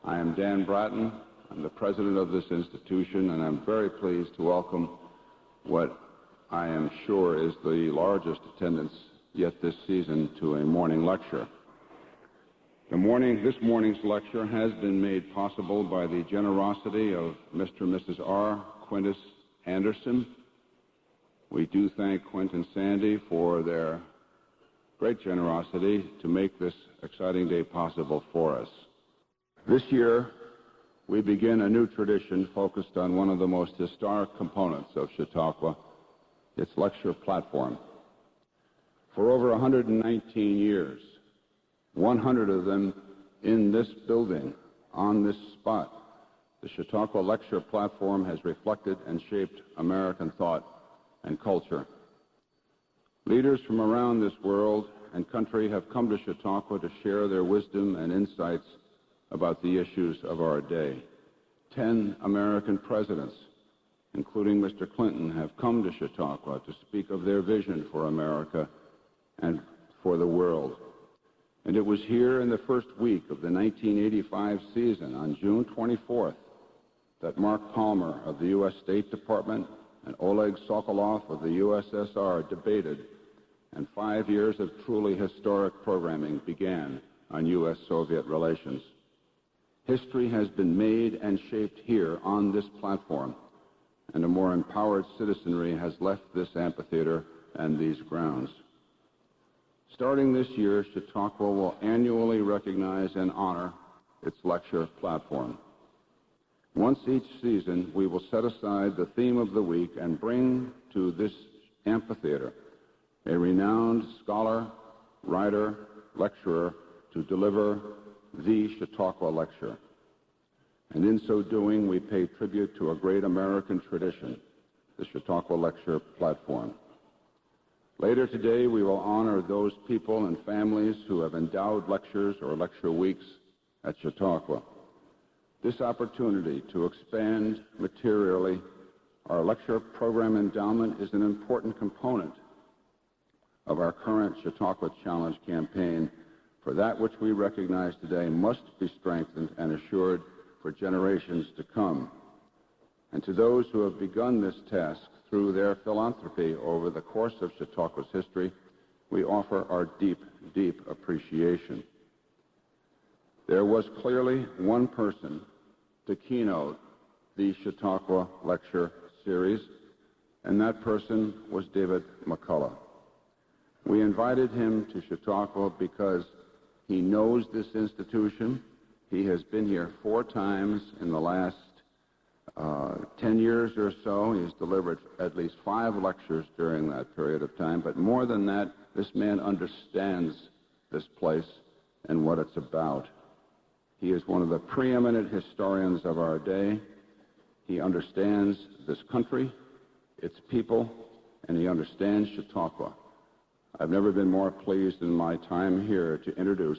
I am Dan Bratton. I'm the president of this institution, and I'm very pleased to welcome what I am sure is the largest attendance yet this season to a morning lecture. This morning's lecture has been made possible by the generosity of Mr. and Mrs. R. Quintus Anderson. We do thank Quint and Sandy for their great generosity to make this exciting day possible for us. This year, we begin a new tradition focused on one of the most historic components of Chautauqua, its lecture platform. For over 119 years, 100 of them in this building, on this spot, the Chautauqua lecture platform has reflected and shaped American thought and culture. Leaders from around this world and country have come to Chautauqua to share their wisdom and insights about the issues of our day. 10 American presidents, including Mr. Clinton, have come to Chautauqua to speak of their vision for America and for the world. And it was here in the first week of the 1985 season, on June 24th, that Mark Palmer of the U.S. State Department and Oleg Sokolov of the USSR debated, and 5 years of truly historic programming began on U.S.-Soviet relations. History has been made and shaped here on this platform, and a more empowered citizenry has left this amphitheater and these grounds. Starting this year, Chautauqua will annually recognize and honor its lecture platform. Once each season, we will set aside the theme of the week and bring to this amphitheater a renowned scholar, writer, lecturer to deliver the Chautauqua lecture. And in so doing, we pay tribute to a great American tradition, the Chautauqua lecture platform. Later today, we will honor those people and families who have endowed lectures or lecture weeks at Chautauqua. This opportunity to expand materially our lecture program endowment is an important component of our current Chautauqua Challenge campaign, for that which we recognize today must be strengthened and assured for generations to come. And to those who have begun this task through their philanthropy over the course of Chautauqua's history, we offer our deep, deep appreciation. There was clearly one person to keynote the Chautauqua Lecture Series, and that person was David McCullough. We invited him to Chautauqua because he knows this institution. He has been here 4 times in the last 10 years or so. He's delivered at least 5 lectures during that period of time. But more than that, this man understands this place and what it's about. He is one of the preeminent historians of our day. He understands this country, its people, and he understands Chautauqua. I've never been more pleased in my time here to introduce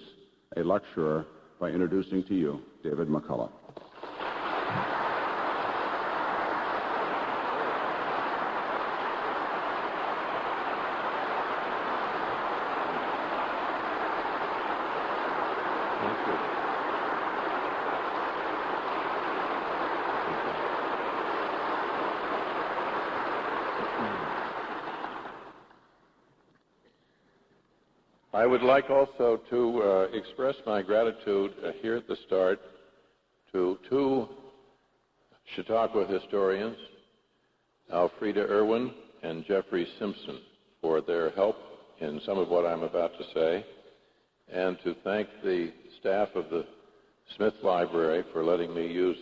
a lecturer by introducing to you David McCullough. I would like also to express my gratitude here at the start to 2 Chautauqua historians, Alfreda Irwin and Jeffrey Simpson, for their help in some of what I'm about to say, and to thank the staff of the Smith Library for letting me use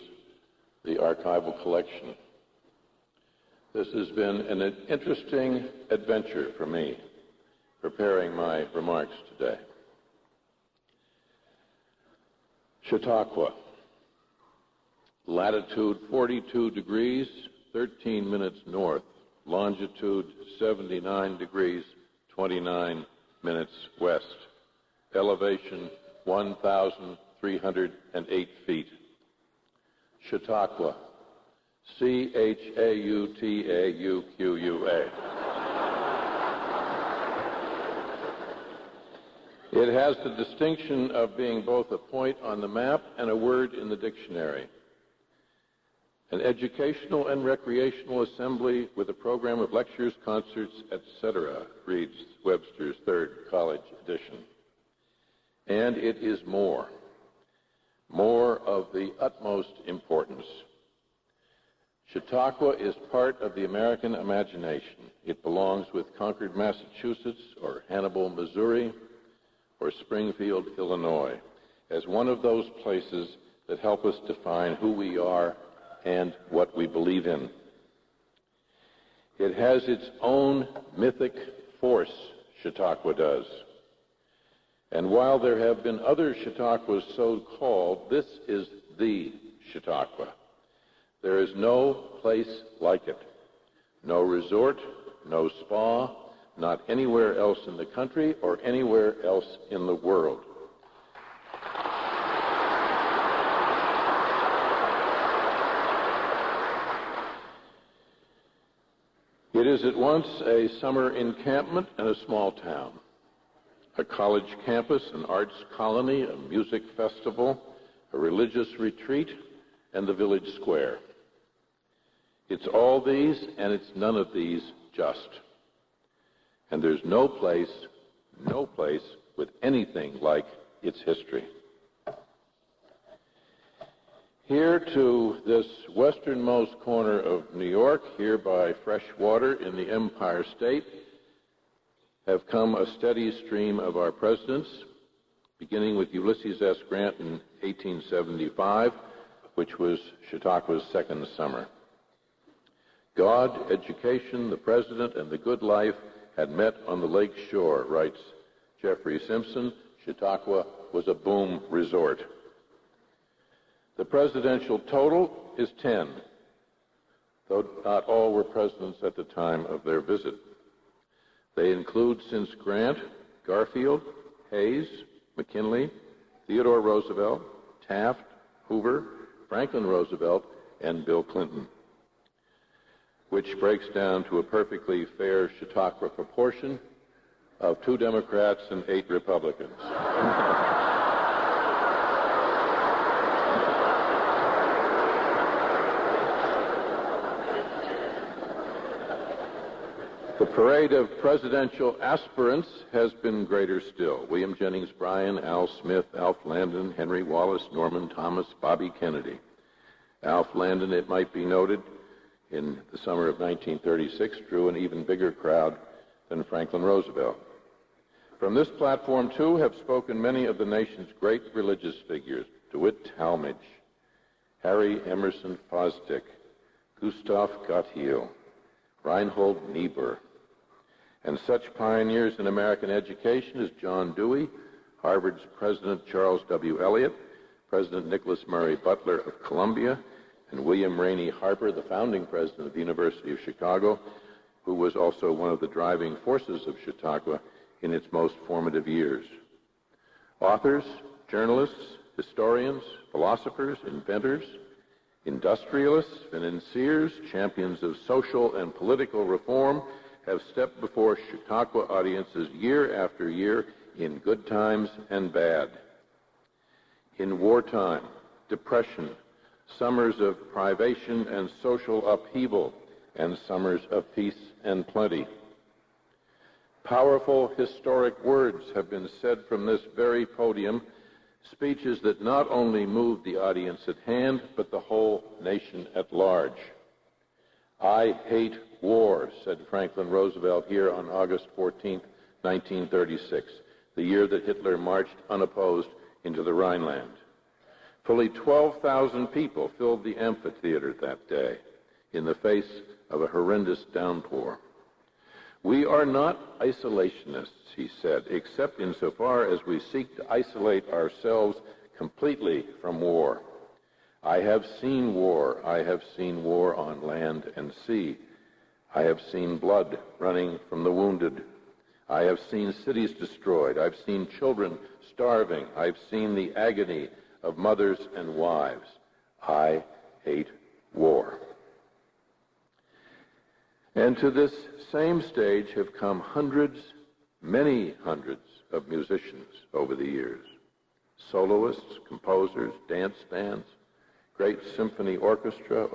the archival collection. This has been an interesting adventure for me, preparing my remarks today. Chautauqua, latitude 42 degrees, 13 minutes north, longitude 79 degrees, 29 minutes west, elevation 1,308 feet. Chautauqua, C-H-A-U-T-A-U-Q-U-A. It has the distinction of being both a point on the map and a word in the dictionary. An educational and recreational assembly with a program of lectures, concerts, etc., reads Webster's Third College Edition. And it is more of the utmost importance. Chautauqua is part of the American imagination. It belongs with Concord, Massachusetts, or Hannibal, Missouri, or Springfield, Illinois, as one of those places that help us define who we are and what we believe in. It has its own mythic force, Chautauqua does. And while there have been other Chautauquas so called, this is the Chautauqua. There is no place like it. No resort, no spa, not anywhere else in the country or anywhere else in the world. It is at once a summer encampment and a small town, a college campus, an arts colony, a music festival, a religious retreat, and the village square. It's all these, and it's none of these just. And there's no place with anything like its history. Here to this westernmost corner of New York, here by fresh water in the Empire State, have come a steady stream of our presidents, beginning with Ulysses S. Grant in 1875, which was Chautauqua's second summer. God, education, the president, and the good life had met on the lake shore, writes Jeffrey Simpson. Chautauqua was a boom resort. The presidential total is 10, though not all were presidents at the time of their visit. They include, since Grant, Garfield, Hayes, McKinley, Theodore Roosevelt, Taft, Hoover, Franklin Roosevelt, and Bill Clinton, which breaks down to a perfectly fair Chautauqua proportion of 2 Democrats and 8 Republicans. The parade of presidential aspirants has been greater still. William Jennings Bryan, Al Smith, Alf Landon, Henry Wallace, Norman Thomas, Bobby Kennedy. Alf Landon, it might be noted, in the summer of 1936, drew an even bigger crowd than Franklin Roosevelt. From this platform, too, have spoken many of the nation's great religious figures: DeWitt Talmage, Harry Emerson Fosdick, Gustav Gotthiel, Reinhold Niebuhr, and such pioneers in American education as John Dewey, Harvard's President Charles W. Eliot, President Nicholas Murray Butler of Columbia, and William Rainey Harper, the founding president of the University of Chicago, who was also one of the driving forces of Chautauqua in its most formative years. Authors, journalists, historians, philosophers, inventors, industrialists, financiers, champions of social and political reform have stepped before Chautauqua audiences year after year in good times and bad. In wartime, depression, summers of privation and social upheaval, and summers of peace and plenty. Powerful historic words have been said from this very podium, speeches that not only moved the audience at hand, but the whole nation at large. "I hate war," said Franklin Roosevelt here on August 14, 1936, the year that Hitler marched unopposed into the Rhineland. Fully 12,000 people filled the amphitheater that day in the face of a horrendous downpour. "We are not isolationists," he said, "except insofar as we seek to isolate ourselves completely from war. I have seen war. I have seen war on land and sea. I have seen blood running from the wounded. I have seen cities destroyed. I've seen children starving. I've seen the agony of mothers and wives. I hate war." And to this same stage have come hundreds, many hundreds of musicians over the years. Soloists, composers, dance bands, great symphony orchestras,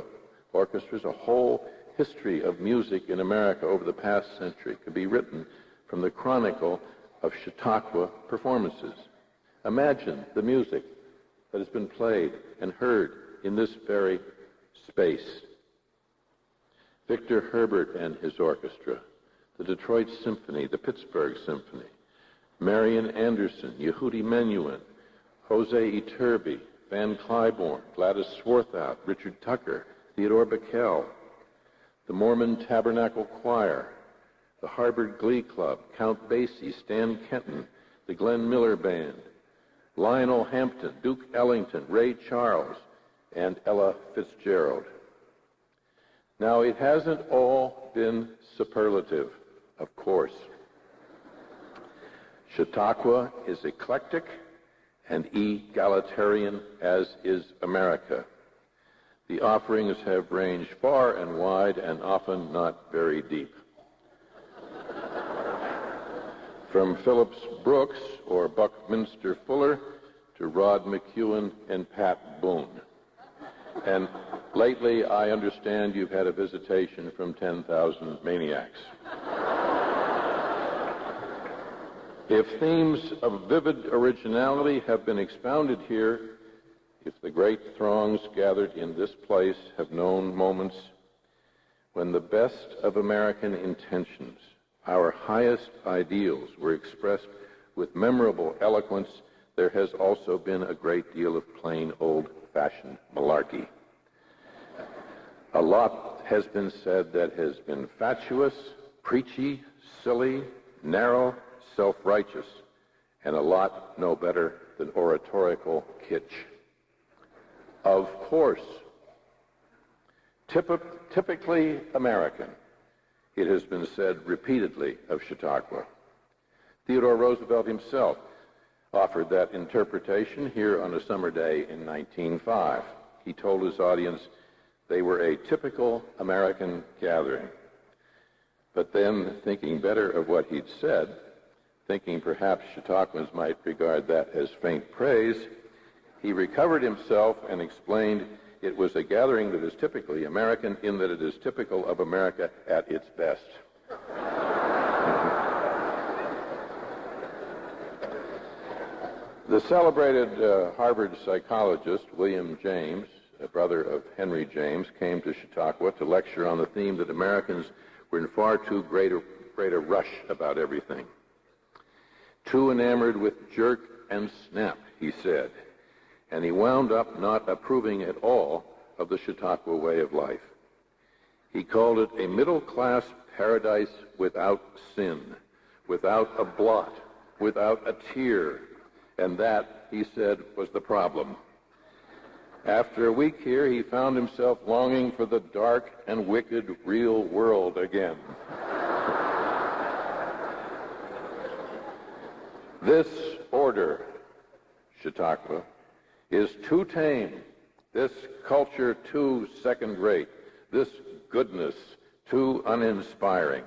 a whole history of music in America over the past century could be written from the chronicle of Chautauqua performances. Imagine the music that has been played and heard in this very space. Victor Herbert and his orchestra, the Detroit Symphony, the Pittsburgh Symphony, Marian Anderson, Yehudi Menuhin, Jose Iturbi, Van Cliburn, Gladys Swarthout, Richard Tucker, Theodore Bickel, the Mormon Tabernacle Choir, the Harvard Glee Club, Count Basie, Stan Kenton, the Glenn Miller Band, Lionel Hampton, Duke Ellington, Ray Charles, and Ella Fitzgerald. Now, it hasn't all been superlative, of course. Chautauqua is eclectic and egalitarian, as is America. The offerings have ranged far and wide and often not very deep. From Phillips Brooks or Buckminster Fuller to Rod McEwen and Pat Boone. And lately, I understand you've had a visitation from 10,000 maniacs. If themes of vivid originality have been expounded here, if the great throngs gathered in this place have known moments when the best of American intentions, our highest ideals, were expressed with memorable eloquence, there has also been a great deal of plain old-fashioned malarkey. A lot has been said that has been fatuous, preachy, silly, narrow, self-righteous, and a lot no better than oratorical kitsch. Of course, typically American, it has been said repeatedly of Chautauqua. Theodore Roosevelt himself offered that interpretation here on a summer day in 1905. He told his audience they were a typical American gathering. But then, thinking better of what he'd said, thinking perhaps Chautauquans might regard that as faint praise, he recovered himself and explained it was a gathering that is typically American in that it is typical of America at its best. The celebrated Harvard psychologist William James, a brother of Henry James, came to Chautauqua to lecture on the theme that Americans were in far too great a rush about everything. Too enamored with jerk and snap, he said, and he wound up not approving at all of the Chautauqua way of life. He called it a middle-class paradise without sin, without a blot, without a tear, and that, he said, was the problem. After a week here, he found himself longing for the dark and wicked real world again. This order, Chautauqua, is too tame, this culture too second-rate, this goodness too uninspiring.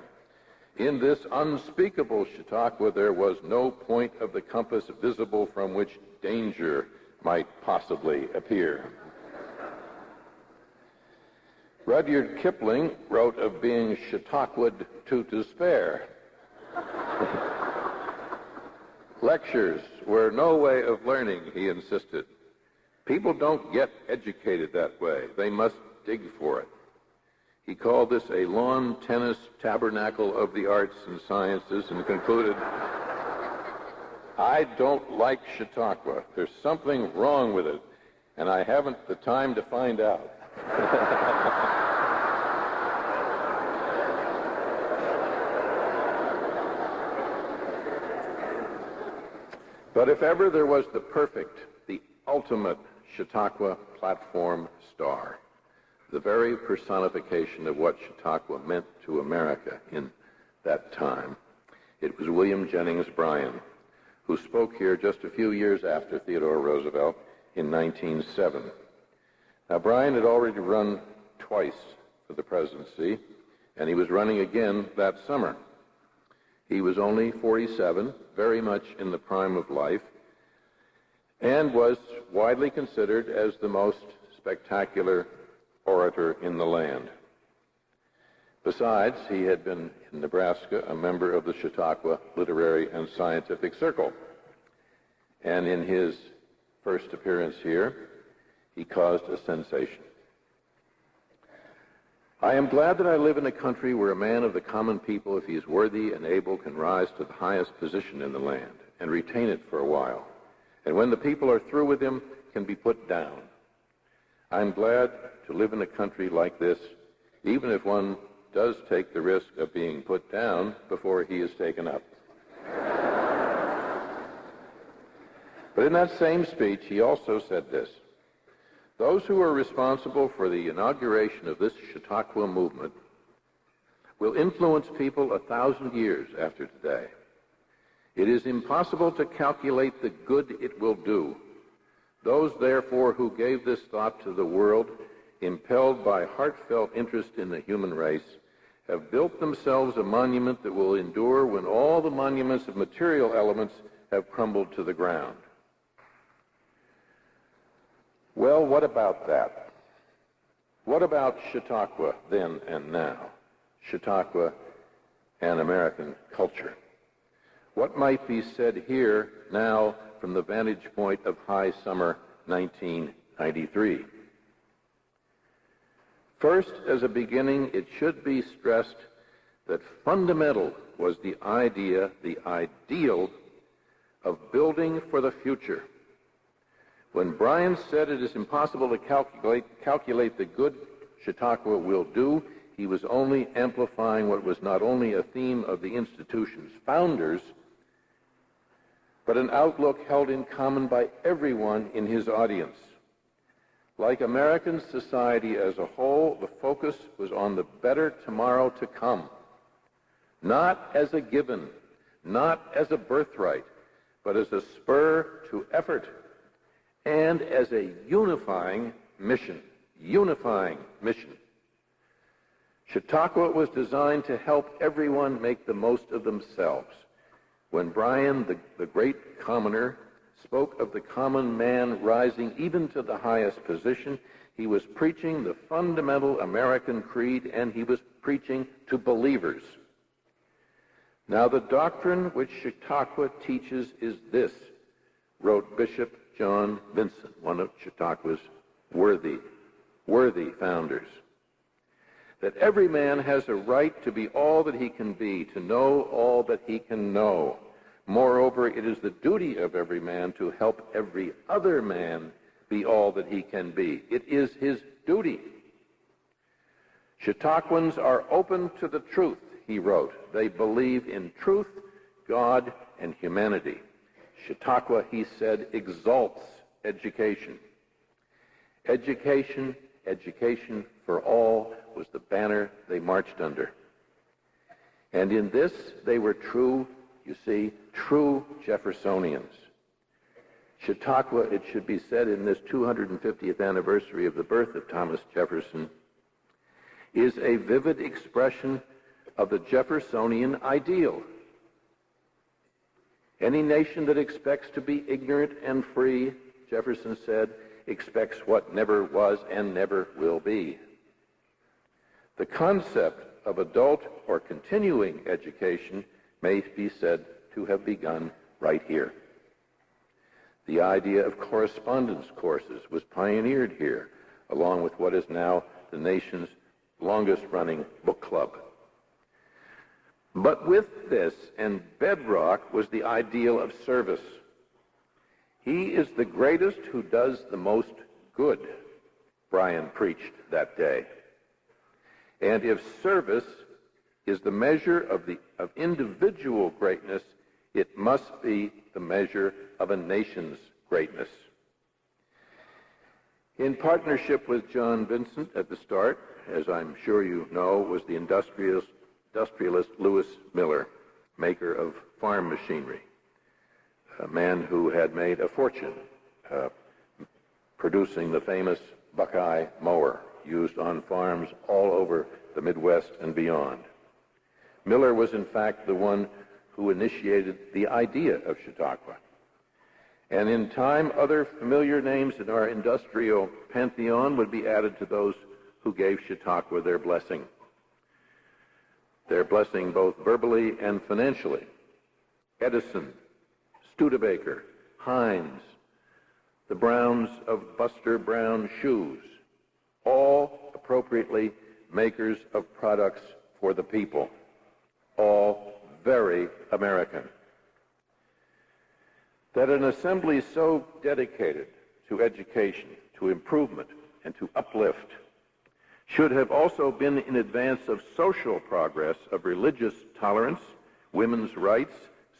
In this unspeakable Chautauqua, there was no point of the compass visible from which danger might possibly appear. Rudyard Kipling wrote of being Chautauqua'd to despair. Lectures were no way of learning, he insisted. People don't get educated that way. They must dig for it. He called this a lawn tennis tabernacle of the arts and sciences and concluded, I don't like Chautauqua. There's something wrong with it, and I haven't the time to find out. But if ever there was the perfect, the ultimate Chautauqua platform star, the very personification of what Chautauqua meant to America in that time, it was William Jennings Bryan, who spoke here just a few years after Theodore Roosevelt in 1907. Now, Bryan had already run twice for the presidency, and he was running again that summer. He was only 47, very much in the prime of life, and was widely considered as the most spectacular orator in the land. Besides, he had been in Nebraska a member of the Chautauqua Literary and Scientific Circle, and in his first appearance here, he caused a sensation. I am glad that I live in a country where a man of the common people, if he is worthy and able, can rise to the highest position in the land and retain it for a while, and when the people are through with him, can be put down. I am glad to live in a country like this, even if one does take the risk of being put down before he is taken up. But in that same speech, he also said this: those who are responsible for the inauguration of this Chautauqua movement will influence people 1,000 years after today. It is impossible to calculate the good it will do. Those, therefore, who gave this thought to the world, impelled by heartfelt interest in the human race, have built themselves a monument that will endure when all the monuments of material elements have crumbled to the ground. Well, what about that? What about Chautauqua then and now? Chautauqua and American culture. What might be said here now from the vantage point of high summer 1993? First, as a beginning, it should be stressed that fundamental was the idea, the ideal of building for the future. When Bryan said it is impossible to calculate the good Chautauqua will do, he was only amplifying what was not only a theme of the institution's founders, but an outlook held in common by everyone in his audience. Like American society as a whole, the focus was on the better tomorrow to come, not as a given, not as a birthright, but as a spur to effort and as a unifying mission. Chautauqua was designed to help everyone make the most of themselves. When Bryan, the great commoner, spoke of the common man rising even to the highest position, he was preaching the fundamental American creed, and he was preaching to believers. Now, the doctrine which Chautauqua teaches is this, wrote Bishop John Vincent, one of Chautauqua's worthy founders, that every man has a right to be all that he can be, to know all that he can know. Moreover, it is the duty of every man to help every other man be all that he can be. It is his duty. Chautauquans are open to the truth, he wrote. They believe in truth, God, and humanity. Chautauqua, he said, exalts education. Education for all was the banner they marched under. And in this, they were true, you see, true Jeffersonians. Chautauqua, it should be said in this 250th anniversary of the birth of Thomas Jefferson, is a vivid expression of the Jeffersonian ideal. Any nation that expects to be ignorant and free, Jefferson said, expects what never was and never will be. The concept of adult or continuing education may be said to have begun right here. The idea of correspondence courses was pioneered here, along with what is now the nation's longest-running book club. But with this, and bedrock, was the ideal of service. He is the greatest who does the most good, Bryan preached that day. And if service is the measure of individual greatness, it must be the measure of a nation's greatness. In partnership with John Vincent at the start, as I'm sure you know, was the industrialist Lewis Miller, maker of farm machinery, a man who had made a fortune producing the famous Buckeye mower used on farms all over the Midwest and beyond. Miller was, in fact, the one who initiated the idea of Chautauqua. And in time, other familiar names in our industrial pantheon would be added to those who gave Chautauqua their blessing both verbally and financially. Edison, Studebaker, Heinz, the Browns of Buster Brown shoes, all appropriately makers of products for the people, all very American. That an assembly so dedicated to education, to improvement, and to uplift should have also been in advance of social progress, of religious tolerance, women's rights,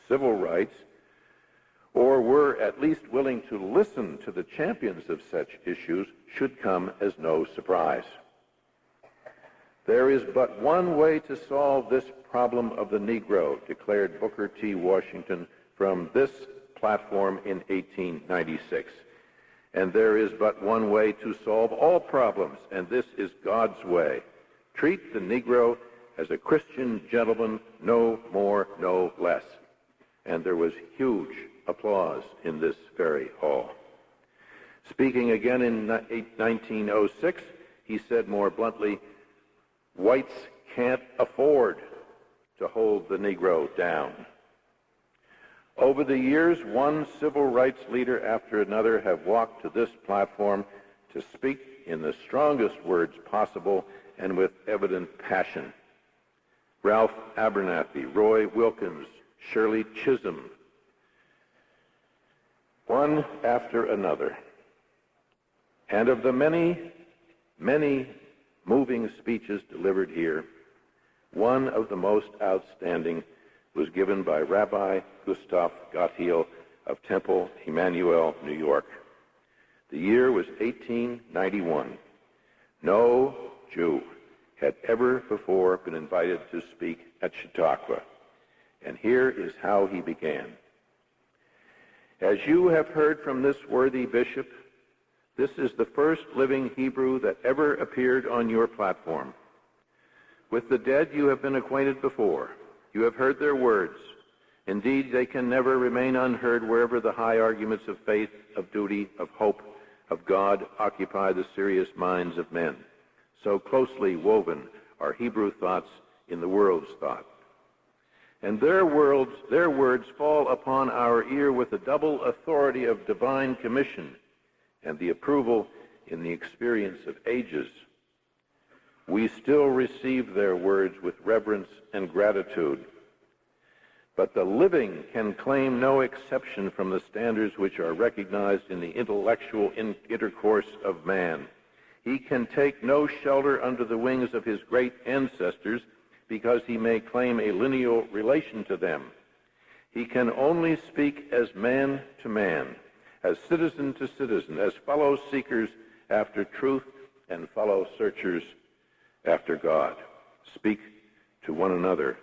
civil rights, or were at least willing to listen to the champions of such issues should come as no surprise. There is but one way to solve this problem of the Negro, declared Booker T. Washington from this platform in 1896. And there is but one way to solve all problems, and this is God's way. Treat the Negro as a Christian gentleman, no more, no less. And there was huge applause in this very hall. Speaking again in 1906, he said more bluntly, "Whites can't afford to hold the Negro down." Over the years, one civil rights leader after another have walked to this platform to speak in the strongest words possible and with evident passion. Ralph Abernathy, Roy Wilkins, Shirley Chisholm, one after another. And of the many, many moving speeches delivered here, one of the most outstanding was given by Rabbi Gustav Gottheil of Temple, Emmanuel, New York. The year was 1891. No Jew had ever before been invited to speak at Chautauqua. And here is how he began. As you have heard from this worthy bishop, this is the first living Hebrew that ever appeared on your platform. With the dead you have been acquainted before. You have heard their words. Indeed, they can never remain unheard wherever the high arguments of faith, of duty, of hope, of God occupy the serious minds of men. So closely woven are Hebrew thoughts in the world's thought. And their words fall upon our ear with the double authority of divine commission and the approval in the experience of ages. We still receive their words with reverence and gratitude. But the living can claim no exception from the standards which are recognized in the intellectual intercourse of man. He can take no shelter under the wings of his great ancestors because he may claim a lineal relation to them. He can only speak as man to man, as citizen to citizen, as fellow seekers after truth and fellow searchers after God. Speak to one another,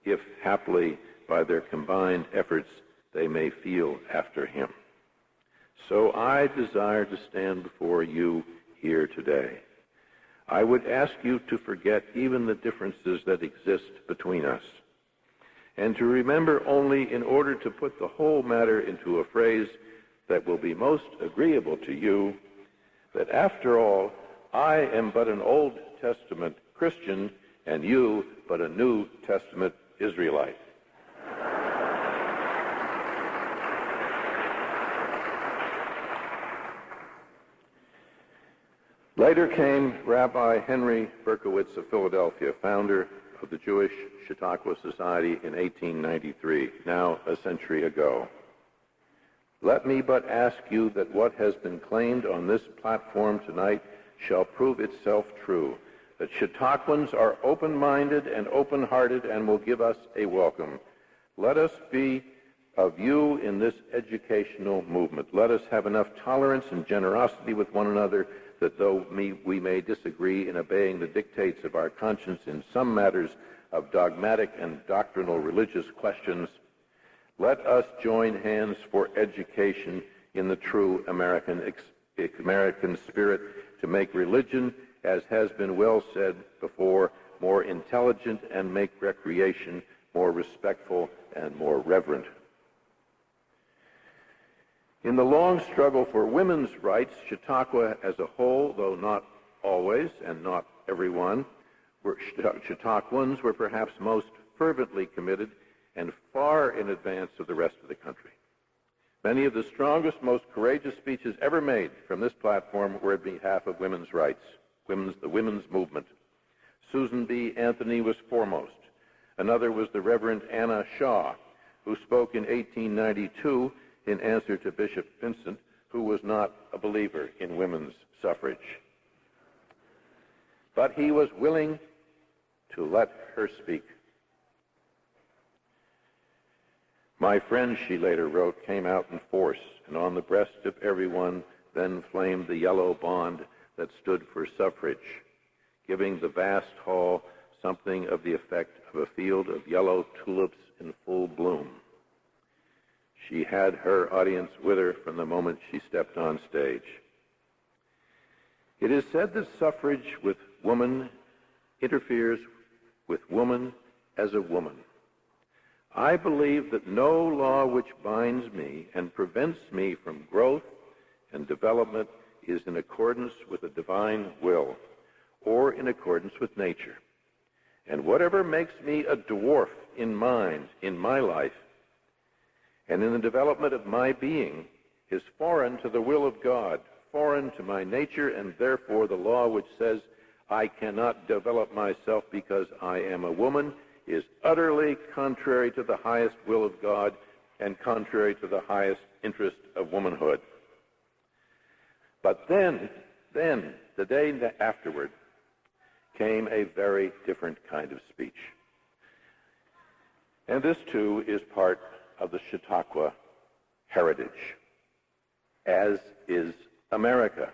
if haply by their combined efforts they may feel after him. So I desire to stand before you here today. I would ask you to forget even the differences that exist between us, and to remember only, in order to put the whole matter into a phrase that will be most agreeable to you, that after all, I am but an Old Testament Christian, and you but a New Testament Israelite. Later came Rabbi Henry Berkowitz of Philadelphia, founder of the Jewish Chautauqua Society in 1893, now a century ago. Let me but ask you that what has been claimed on this platform tonight shall prove itself true, that Chautauquans are open-minded and open-hearted and will give us a welcome. Let us be of you in this educational movement. Let us have enough tolerance and generosity with one another that though we may disagree in obeying the dictates of our conscience in some matters of dogmatic and doctrinal religious questions, let us join hands for education in the true American spirit to make religion, as has been well said before, more intelligent and make recreation more respectful, and more reverent. In the long struggle for women's rights, Chautauqua as a whole, though not always and not everyone, Chautauquans were perhaps most fervently committed and far in advance of the rest of the country. Many of the strongest, most courageous speeches ever made from this platform were in behalf of women's rights, the women's movement. Susan B. Anthony was foremost. Another was the Reverend Anna Shaw, who spoke in 1892 in answer to Bishop Vincent, who was not a believer in women's suffrage. But he was willing to let her speak. My friend, she later wrote, came out in force, and on the breast of everyone then flamed the yellow bond that stood for suffrage, giving the vast hall something of the effect of a field of yellow tulips in full bloom. She had her audience with her from the moment she stepped on stage. It is said that suffrage with woman interferes with woman as a woman. I believe that no law which binds me and prevents me from growth and development is in accordance with the divine will or in accordance with nature. And whatever makes me a dwarf in mind, in my life, and in the development of my being is foreign to the will of God, foreign to my nature, and therefore the law which says I cannot develop myself because I am a woman is utterly contrary to the highest will of God and contrary to the highest interest of womanhood. But then, the day afterward, came a very different kind of speech. And this, too, is part of the Chautauqua heritage, as is America.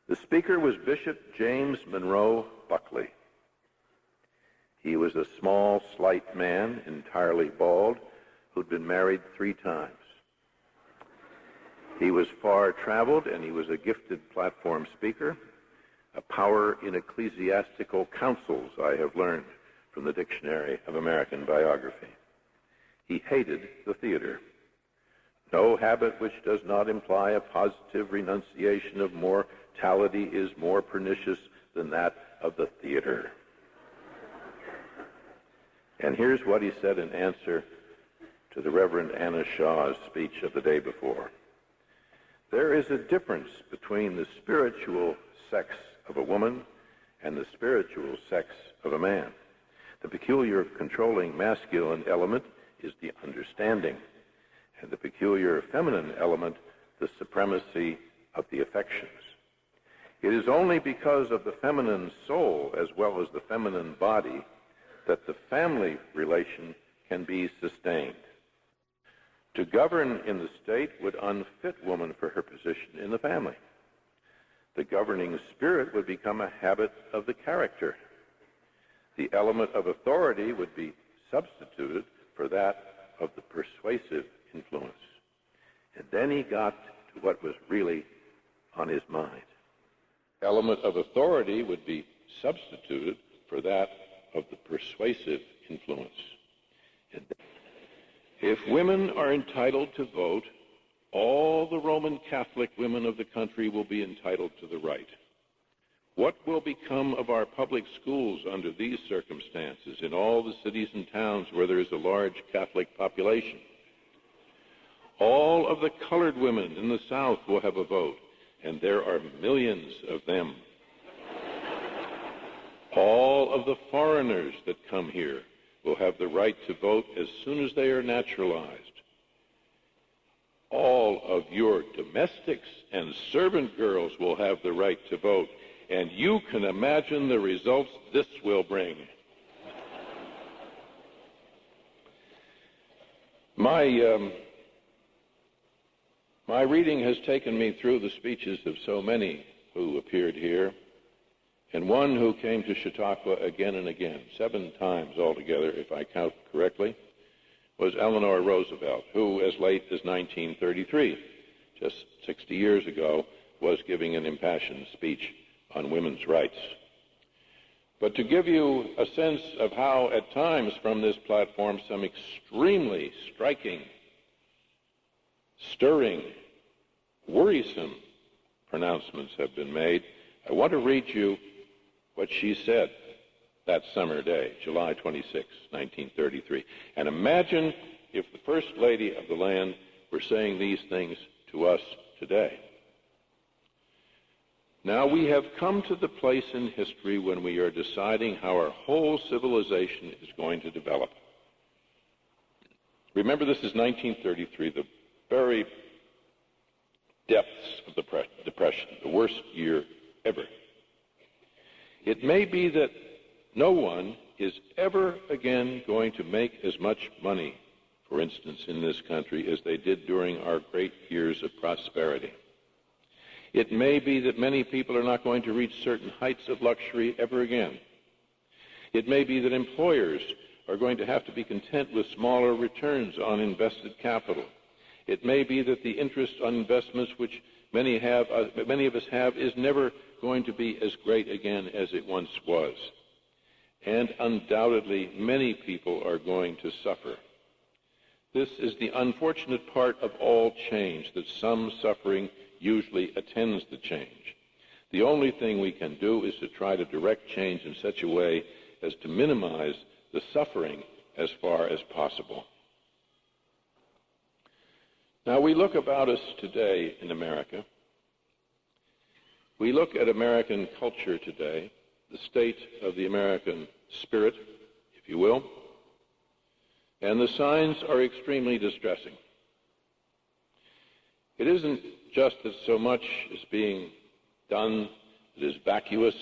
The speaker was Bishop James Monroe Buckley. He was a small, slight man, entirely bald, who'd been married 3 times. He was far traveled, and he was a gifted platform speaker, a power in ecclesiastical councils, I have learned from the Dictionary of American Biography. He hated the theater. No habit which does not imply a positive renunciation of mortality is more pernicious than that of the theater. And here's what he said in answer to the Reverend Anna Shaw's speech of the day before. There is a difference between the spiritual sex of a woman and the spiritual sex of a man. The peculiar controlling masculine element is the understanding, and the peculiar feminine element, the supremacy of the affections. It is only because of the feminine soul as well as the feminine body that the family relation can be sustained. To govern in the state would unfit woman for her position in the family. The governing spirit would become a habit of the character. The element of authority would be substituted for that of the persuasive influence. And then he got to what was really on his mind. The element of authority would be substituted for that of the persuasive influence. And if women are entitled to vote, all the Roman Catholic women of the country will be entitled to the right. What will become of our public schools under these circumstances in all the cities and towns where there is a large Catholic population? All of the colored women in the South will have a vote, and there are millions of them. All of the foreigners that come here will have the right to vote as soon as they are naturalized. All of your domestics and servant girls will have the right to vote, and you can imagine the results this will bring. My reading has taken me through the speeches of so many who appeared here, and one who came to Chautauqua again and again, 7 times altogether, if I count correctly, was Eleanor Roosevelt, who, as late as 1933, just 60 years ago, was giving an impassioned speech on women's rights. But to give you a sense of how, at times from this platform, some extremely striking, stirring, worrisome pronouncements have been made, I want to read you what she said that summer day, July 26, 1933. And imagine if the First Lady of the land were saying these things to us today. Now we have come to the place in history when we are deciding how our whole civilization is going to develop. Remember, this is 1933, the very depths of the Depression, the worst year ever. It may be that no one is ever again going to make as much money, for instance, in this country as they did during our great years of prosperity. It may be that many people are not going to reach certain heights of luxury ever again. It may be that employers are going to have to be content with smaller returns on invested capital. It may be that the interest on investments which many of us have is never going to be as great again as it once was. And undoubtedly, many people are going to suffer. This is the unfortunate part of all change, that some suffering usually attends the change. The only thing we can do is to try to direct change in such a way as to minimize the suffering as far as possible. Now, we look about us today in America. We look at American culture today, the state of the American spirit, if you will, and the signs are extremely distressing. It isn't just that so much is being done that is vacuous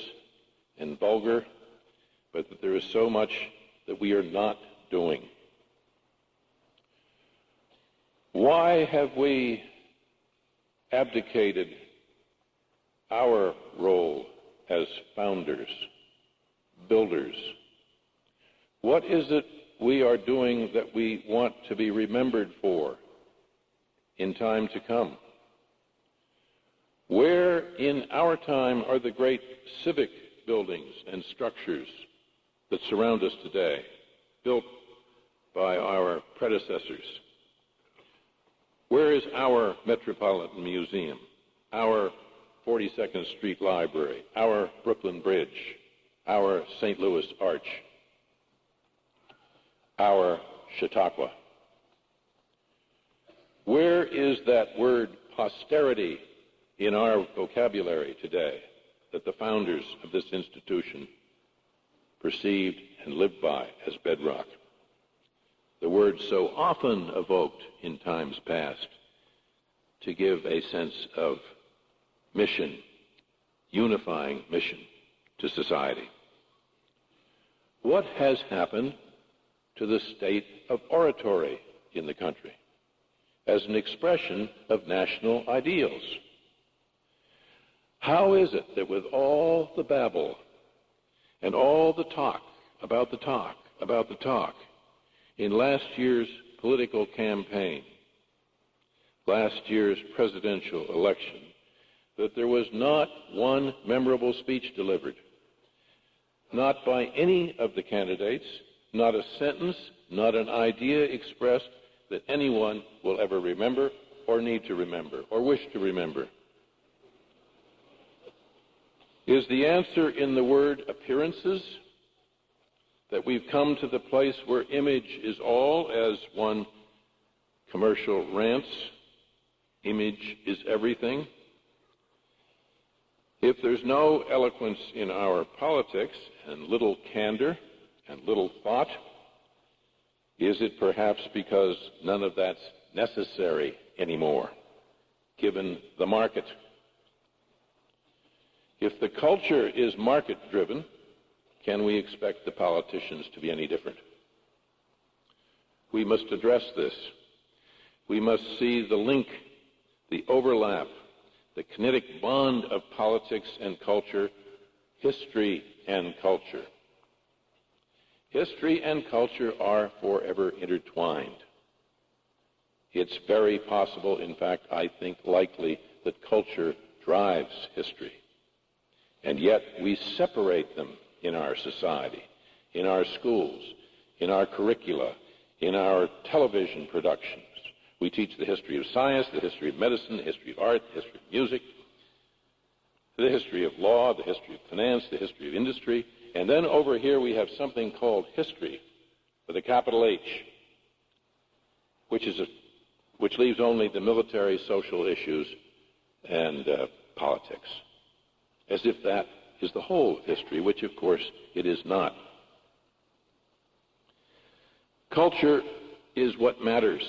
and vulgar, but that there is so much that we are not doing. Why have we abdicated our role as founders, builders? What is it we are doing that we want to be remembered for in time to come? Where in our time are the great civic buildings and structures that surround us today, built by our predecessors? Where is our Metropolitan Museum, our 42nd Street Library, our Brooklyn Bridge, our St. Louis Arch, our Chautauqua? Where is that word posterity in our vocabulary today that the founders of this institution perceived and lived by as bedrock? The word so often evoked in times past to give a sense of mission, unifying mission to society. What has happened to the state of oratory in the country as an expression of national ideals? How is it that with all the babble and all the talk about the talk about the talk in last year's political campaign, last year's presidential election, that there was not one memorable speech delivered, not by any of the candidates, not a sentence, not an idea expressed that anyone will ever remember or need to remember or wish to remember? Is the answer in the word appearances? That we've come to the place where image is all, as one commercial rants, image is everything? If there's no eloquence in our politics and little candor and little thought, is it perhaps because none of that's necessary anymore, given the market? If the culture is market-driven, can we expect the politicians to be any different? We must address this. We must see the link, the overlap, the kinetic bond of politics and culture, history and culture. History and culture are forever intertwined. It's very possible, in fact, I think likely, that culture drives history. And yet we separate them in our society, in our schools, in our curricula, in our television productions. We teach the history of science, the history of medicine, the history of art, the history of music, the history of law, the history of finance, the history of industry. And then over here we have something called history, with a capital H, which leaves only the military, social issues, and politics, as if that is the whole of history, which of course it is not. Culture is what matters.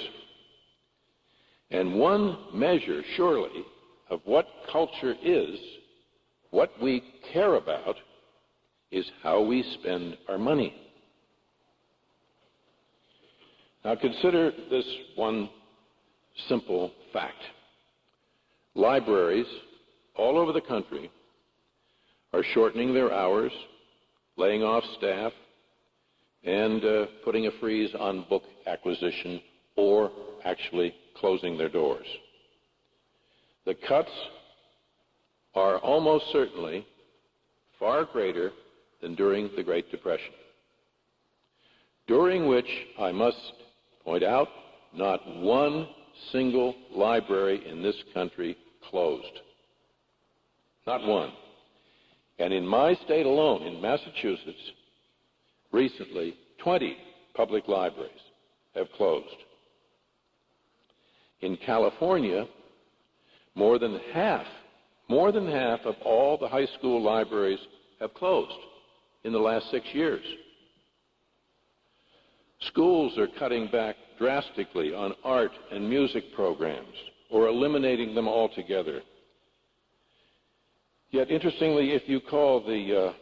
And one measure, surely, of what culture is, what we care about, is how we spend our money. Now consider this one simple fact. Libraries all over the country are shortening their hours, laying off staff, and putting a freeze on book acquisition, or actually closing their doors. The cuts are almost certainly far greater than during the Great Depression, during which, I must point out, not one single library in this country closed. Not one. And in my state alone, in Massachusetts, recently, 20 public libraries have closed. In California, more than half of all the high school libraries have closed in the last 6 years. Schools are cutting back drastically on art and music programs, or eliminating them altogether. Yet, interestingly, if you call the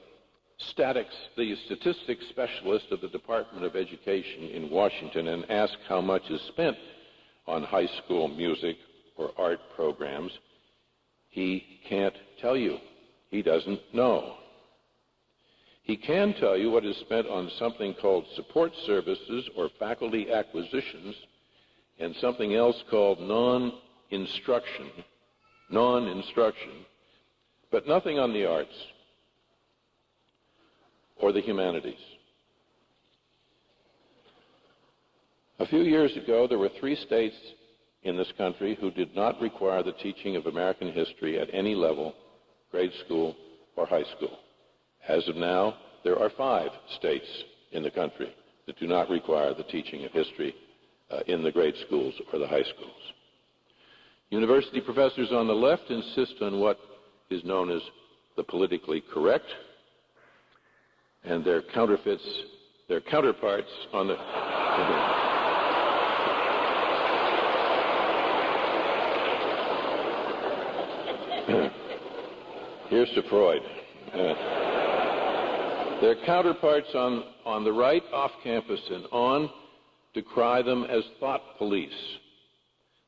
statistics specialist of the Department of Education in Washington and ask how much is spent on high school music or art programs, he can't tell you. He doesn't know. He can tell you what is spent on something called support services or faculty acquisitions, and something else called non-instruction, but nothing on the arts or the humanities. A few years ago, there were 3 states in this country who did not require the teaching of American history at any level, grade school or high school. As of now, there are 5 states in the country that do not require the teaching of history in the grade schools or the high schools. University professors on the left insist on what is known as the politically correct, and their counterparts on the... Here's to Freud. Their counterparts on the right, off campus and on, decry them as thought police.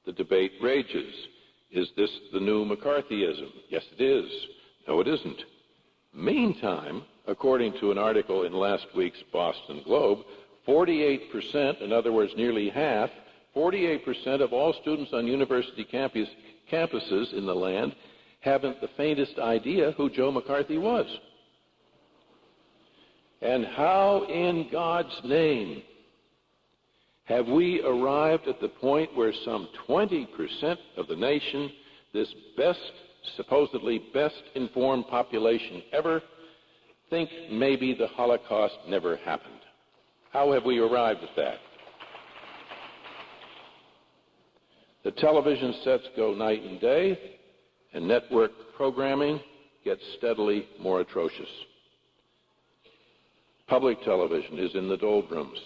The debate rages. Is this the new McCarthyism? Yes, it is. No, it isn't. Meantime, according to an article in last week's Boston Globe, 48%, in other words, nearly half, 48% of all students on university campuses in the land haven't the faintest idea who Joe McCarthy was. And how in God's name have we arrived at the point where some 20% of the nation, this supposedly best informed population ever, think maybe the Holocaust never happened? How have we arrived at that? The television sets go night and day, and network programming gets steadily more atrocious. Public television is in the doldrums.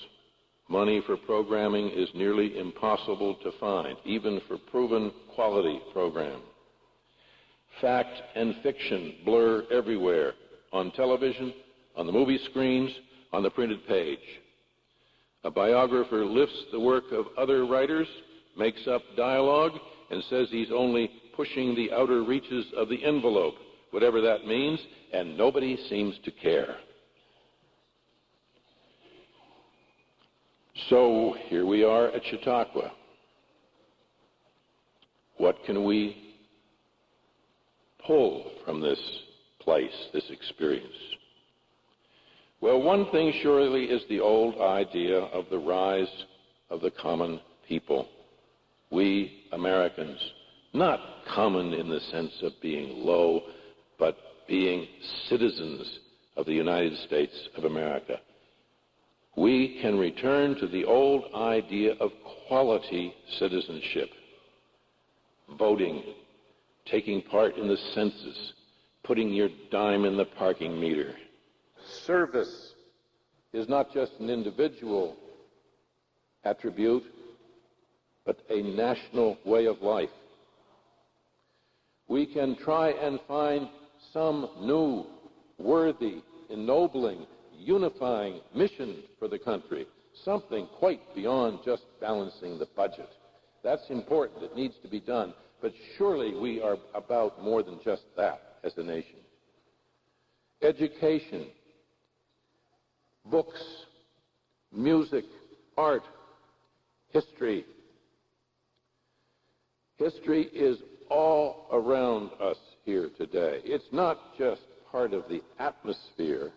Money for programming is nearly impossible to find, even for proven quality program. Fact and fiction blur everywhere, on television, on the movie screens, on the printed page. A biographer lifts the work of other writers, makes up dialogue, and says he's only pushing the outer reaches of the envelope, whatever that means, and nobody seems to care. So here we are at Chautauqua. What can we pull from this place, this experience? Well, one thing surely is the old idea of the rise of the common people. We Americans, not common in the sense of being low, but being citizens of the United States of America. We can return to the old idea of quality citizenship, voting, taking part in the census, putting your dime in the parking meter. Service is not just an individual attribute, but a national way of life. We can try and find some new, worthy, ennobling, unifying mission for the country, something quite beyond just balancing the budget. That's important. It needs to be done. But surely we are about more than just that as a nation. Education, books, music, art, history. History is all around us here today. It's not just part of the atmosphere.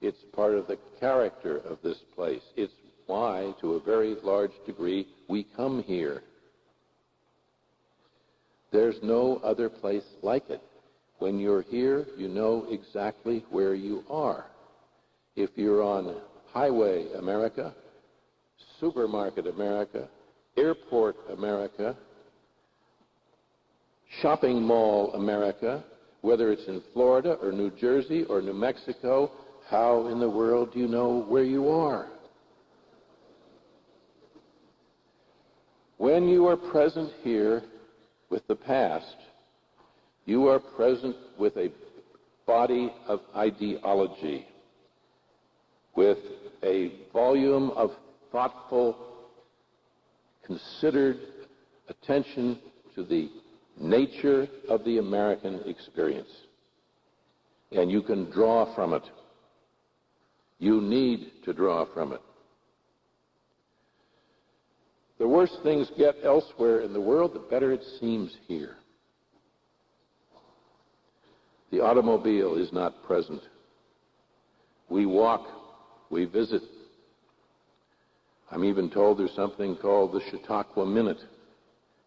It's part of the character of this place. It's why, to a very large degree, we come here. There's no other place like it. When you're here, you know exactly where you are. If you're on Highway America, Supermarket America, Airport America, Shopping Mall America, whether it's in Florida or New Jersey or New Mexico, how in the world do you know where you are? When you are present here with the past, you are present with a body of ideology, with a volume of thoughtful, considered attention to the nature of the American experience. And you can draw from it. You need to draw from it. The worse things get elsewhere in the world, the better it seems here. The automobile is not present. We walk, we visit. I'm even told there's something called the Chautauqua Minute,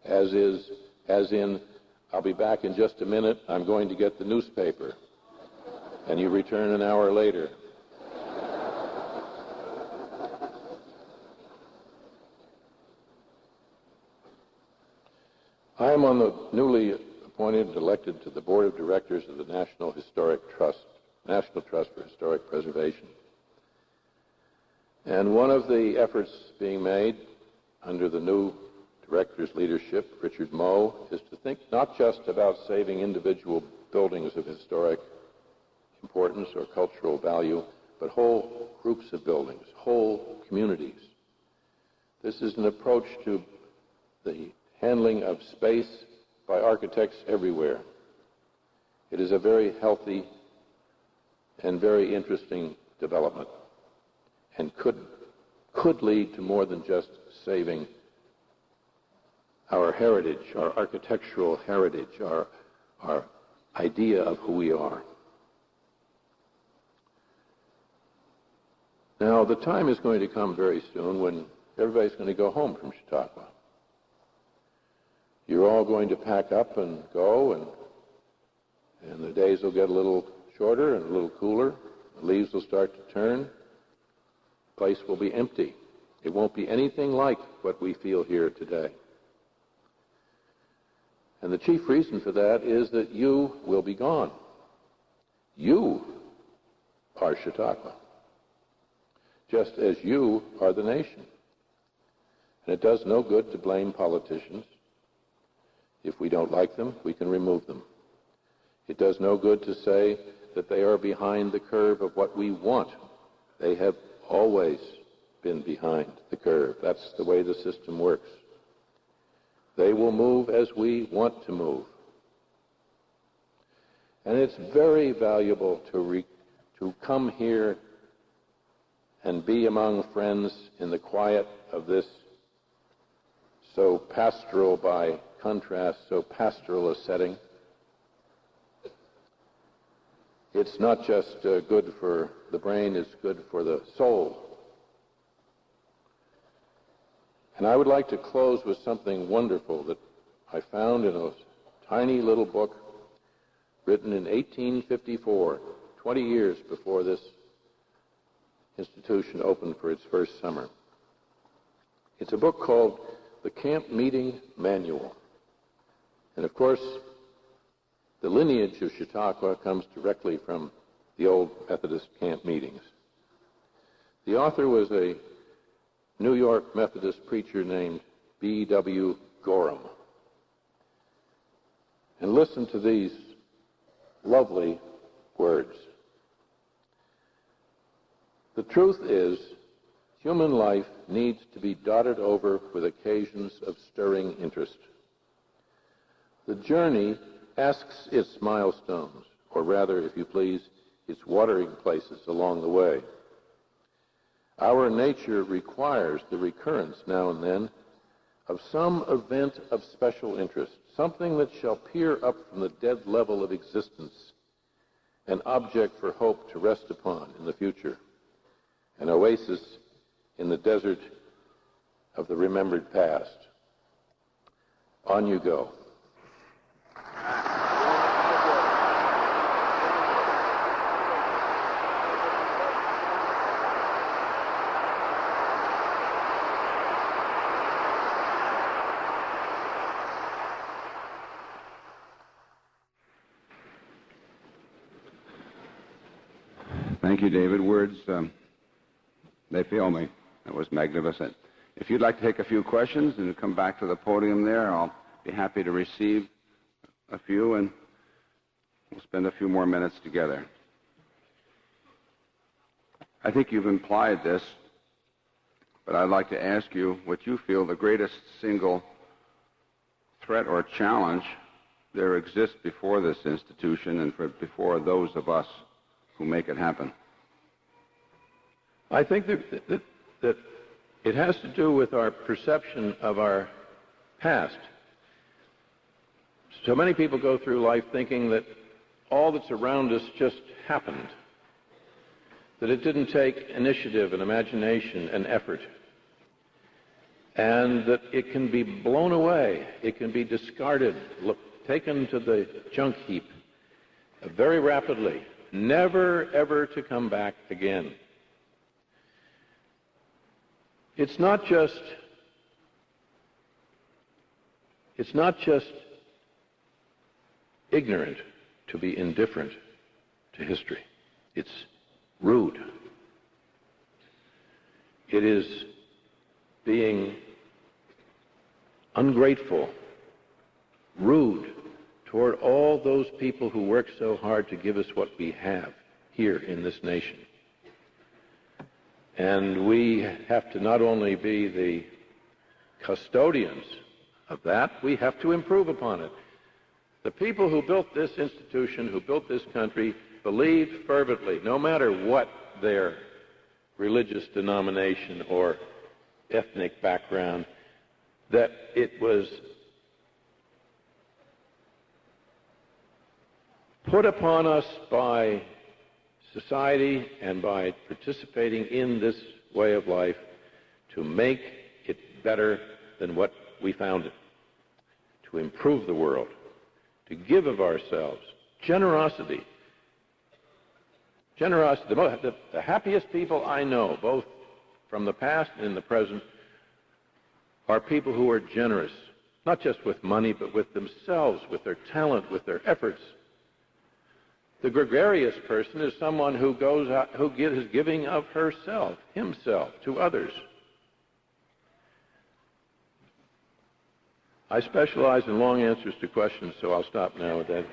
as in, I'll be back in just a minute, I'm going to get the newspaper. And you return an hour later. I am on the newly appointed and elected to the Board of Directors of the National Trust for Historic Preservation. And one of the efforts being made under the new director's leadership, Richard Moe, is to think not just about saving individual buildings of historic importance or cultural value, but whole groups of buildings, whole communities. This is an approach to the handling of space by architects everywhere. It is a very healthy and very interesting development, and could lead to more than just saving our heritage, our architectural heritage, our idea of who we are. Now, the time is going to come very soon when everybody's going to go home from Chautauqua. You're all going to pack up and go, and the days will get a little shorter and a little cooler. The leaves will start to turn. The place will be empty. It won't be anything like what we feel here today. And the chief reason for that is that you will be gone. You are Chautauqua, just as you are the nation. And it does no good to blame politicians. If we don't like them, we can remove them. It does no good to say that they are behind the curve of what we want. They have always been behind the curve. That's the way the system works. They will move as we want to move. And it's very valuable to come here and be among friends in the quiet of this so pastoral, by contrast, so pastoral a setting. It's not just good for the brain is good for the soul. And I would like to close with something wonderful that I found in a tiny little book written in 1854, 20 years before this institution opened for its first summer. It's a book called The Camp Meeting Manual. And of course, the lineage of Chautauqua comes directly from the old Methodist camp meetings. The author was a New York Methodist preacher named B.W. Gorham. And listen to these lovely words. The truth is, human life needs to be dotted over with occasions of stirring interest. The journey asks its milestones, or rather, if you please, its watering places along the way. Our nature requires the recurrence now and then of some event of special interest, something that shall peer up from the dead level of existence, an object for hope to rest upon in the future, an oasis in the desert of the remembered past. On you go. Thank you, David. Words, they fail me. That was magnificent. If you'd like to take a few questions and come back to the podium there, I'll be happy to receive a few, and we'll spend a few more minutes together. I think you've implied this, but I'd like to ask you what you feel the greatest single threat or challenge there exists before this institution and before those of us who make it happen. I think that it has to do with our perception of our past. So many people go through life thinking that all that's around us just happened, that it didn't take initiative and imagination and effort, and that it can be blown away, it can be discarded, taken to the junk heap very rapidly, never ever to come back again. It's not just ignorant to be indifferent to history. It's rude. It is being ungrateful, rude toward all those people who work so hard to give us what we have here in this nation. And we have to not only be the custodians of that, we have to improve upon it. The people who built this institution, who built this country, believed fervently, no matter what their religious denomination or ethnic background, that it was put upon us by society and by participating in this way of life to make it better than what we found it, to improve the world, to give of ourselves, generosity. Generosity. The happiest people I know, both from the past and in the present, are people who are generous, not just with money, but with themselves, with their talent, with their efforts. The gregarious person is someone who goes out, who is giving of herself, himself, to others. I specialize in long answers to questions, so I'll stop now with that.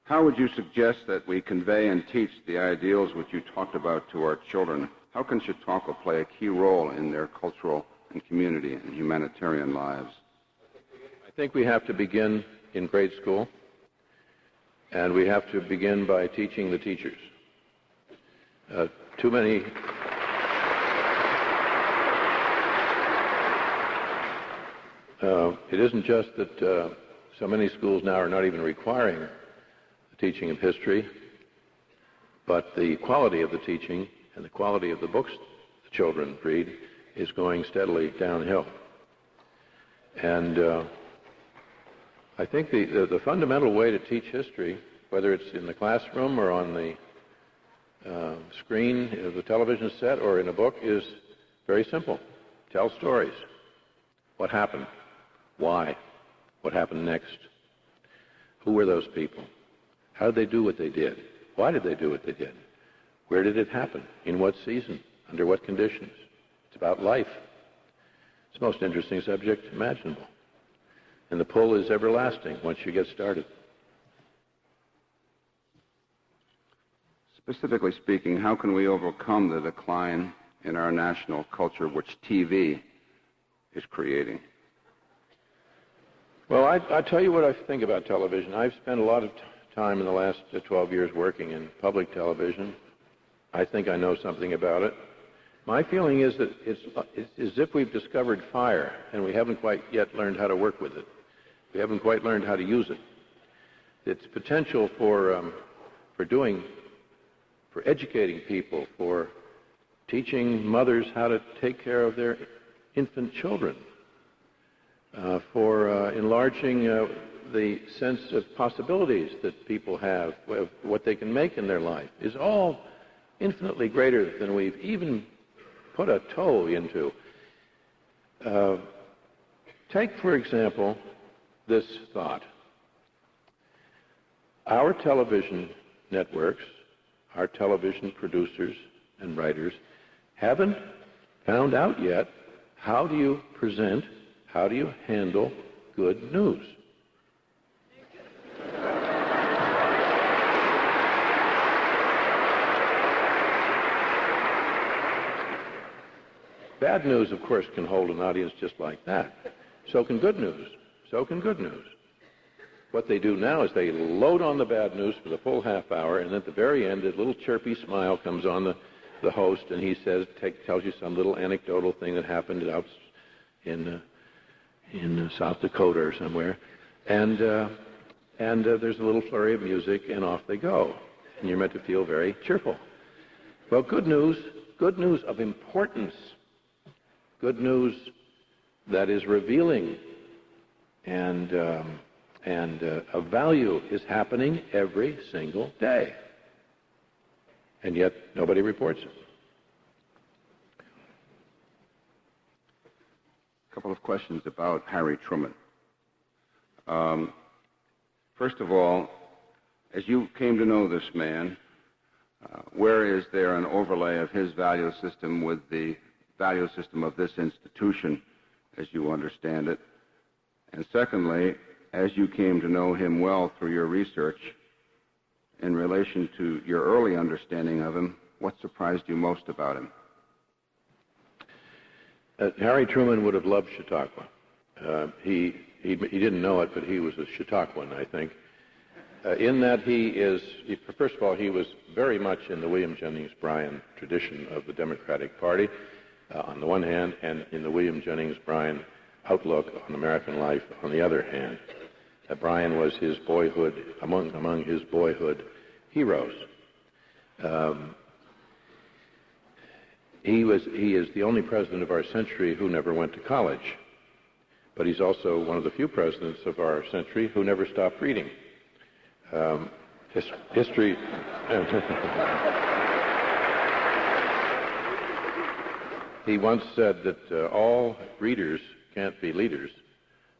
How would you suggest that we convey and teach the ideals which you talked about to our children? How can Chautauqua play a key role in their cultural and community and humanitarian lives? I think we have to begin in grade school, and we have to begin by teaching the teachers. Too many... it isn't just that so many schools now are not even requiring the teaching of history, but the quality of the teaching and the quality of the books the children read is going steadily downhill. And I think the fundamental way to teach history, whether it's in the classroom or on the screen of the television set or in a book, is very simple. Tell stories. What happened? Why? What happened next? Who were those people? How did they do what they did? Why did they do what they did? Where did it happen? In what season? Under what conditions? It's about life. It's the most interesting subject imaginable. And the pull is everlasting once you get started. Specifically speaking, how can we overcome the decline in our national culture which TV is creating? Well, I tell you what I think about television. I've spent a lot of time in the last 12 years working in public television. I think I know something about it. My feeling is that it's as if we've discovered fire and we haven't quite yet learned how to work with it. We haven't quite learned how to use it. Its potential for educating people, for teaching mothers how to take care of their infant children, for enlarging the sense of possibilities that people have, of what they can make in their life, is all infinitely greater than we've even put a toe into. Take, for example, this thought. Our television networks, our television producers and writers haven't found out yet how do you present, how do you handle good news. Bad news, of course, can hold an audience just like that. So can good news. So can good news. What they do now is they load on the bad news for the full half hour, and at the very end, a little chirpy smile comes on the host, and he tells you some little anecdotal thing that happened out in South Dakota or somewhere, and there's a little flurry of music, and off they go, and you're meant to feel very cheerful. Well, good news of importance, good news that is revealing and of value is happening every single day. And yet nobody reports it. A couple of questions about Harry Truman. First of all, as you came to know this man, where is there an overlay of his value system with the value system of this institution, as you understand it? And secondly, as you came to know him well through your research, in relation to your early understanding of him, what surprised you most about him? Harry Truman would have loved Chautauqua. He didn't know it, but he was a Chautauquan, I think. In that first of all, he was very much in the William Jennings Bryan tradition of the Democratic Party, on the one hand, and in the William Jennings Bryan outlook on American life on the other hand. Bryan was his boyhood, among his boyhood heroes. He is the only president of our century who never went to college, but he's also one of the few presidents of our century who never stopped reading. History. He once said that all readers can't be leaders,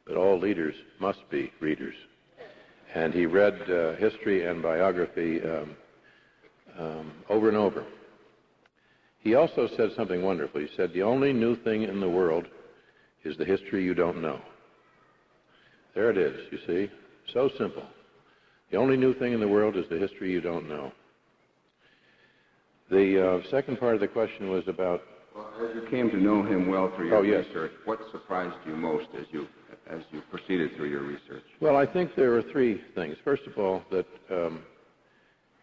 but all leaders must be readers. And he read history and biography over and over. He also said something wonderful. He said, the only new thing in the world is the history you don't know. There it is, you see. So simple. The only new thing in the world is the history you don't know. The second part of the question was about... Well, as you came to know him well through your yes. research, what surprised you most as you proceeded through your research? Well, I think there were three things. First of all, that,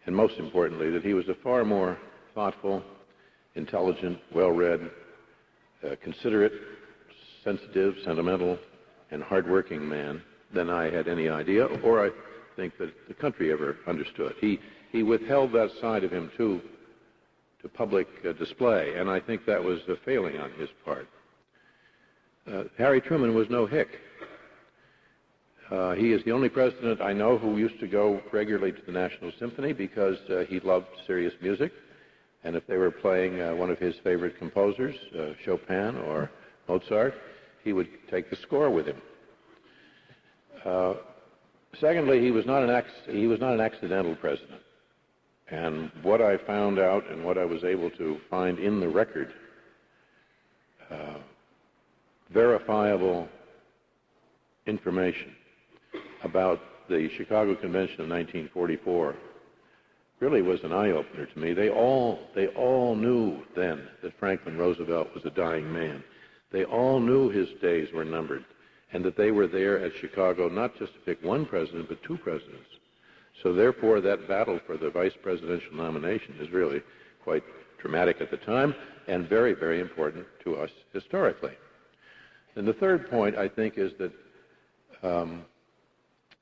and most importantly, that he was a far more thoughtful, intelligent, well-read, considerate, sensitive, sentimental, and hardworking man than I had any idea, or I think that the country ever understood. He withheld that side of him to public display, and I think that was a failing on his part. Harry Truman was no hick. He is the only president I know who used to go regularly to the National Symphony because he loved serious music, and if they were playing one of his favorite composers, Chopin or Mozart, he would take the score with him. Secondly, he was not an accidental president. And what I found out and what I was able to find in the record, verifiable information about the Chicago Convention of 1944 really was an eye-opener to me. They all knew then that Franklin Roosevelt was a dying man. They all knew his days were numbered, and that they were there at Chicago not just to pick one president, but two presidents. So therefore, that battle for the vice presidential nomination is really quite dramatic at the time and very, very important to us historically. And the third point, I think, is that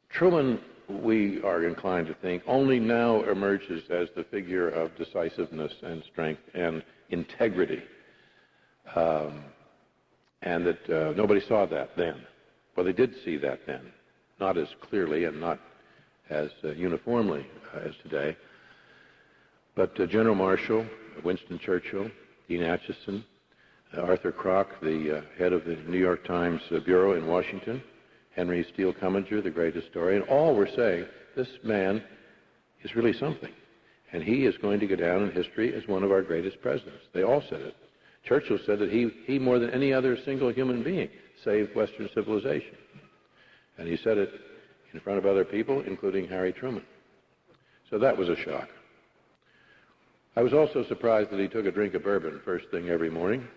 Truman, we are inclined to think, only now emerges as the figure of decisiveness and strength and integrity. And that nobody saw that then. Well, they did see that then, not as clearly and not as uniformly as today. But General Marshall, Winston Churchill, Dean Acheson, Arthur Kroc, the head of the New York Times Bureau in Washington, Henry Steele Cumminger, the great historian, all were saying, this man is really something. And he is going to go down in history as one of our greatest presidents. They all said it. Churchill said that he more than any other single human being, saved Western civilization. And he said it in front of other people, including Harry Truman. So that was a shock. I was also surprised that he took a drink of bourbon first thing every morning.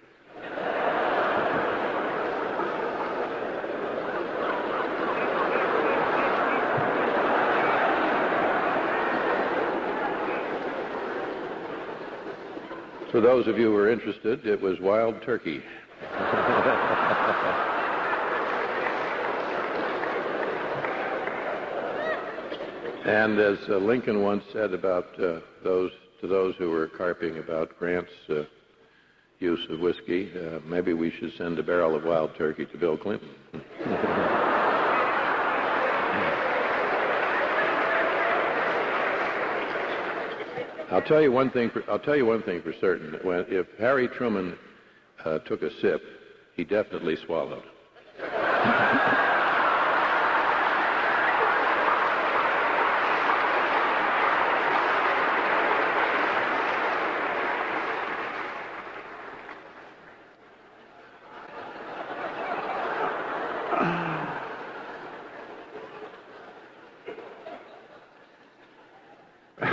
For those of you who are interested, it was wild turkey. And as Lincoln once said about those who were carping about Grant's use of whiskey, maybe we should send a barrel of wild turkey to Bill Clinton. I'll tell you one thing for certain. If Harry Truman took a sip, he definitely swallowed.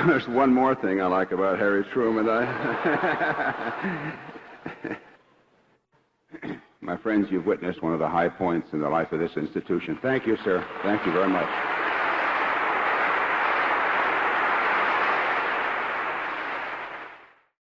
There's one more thing I like about Harry Truman. My friends, you've witnessed one of the high points in the life of this institution. Thank you, sir. Thank you very much.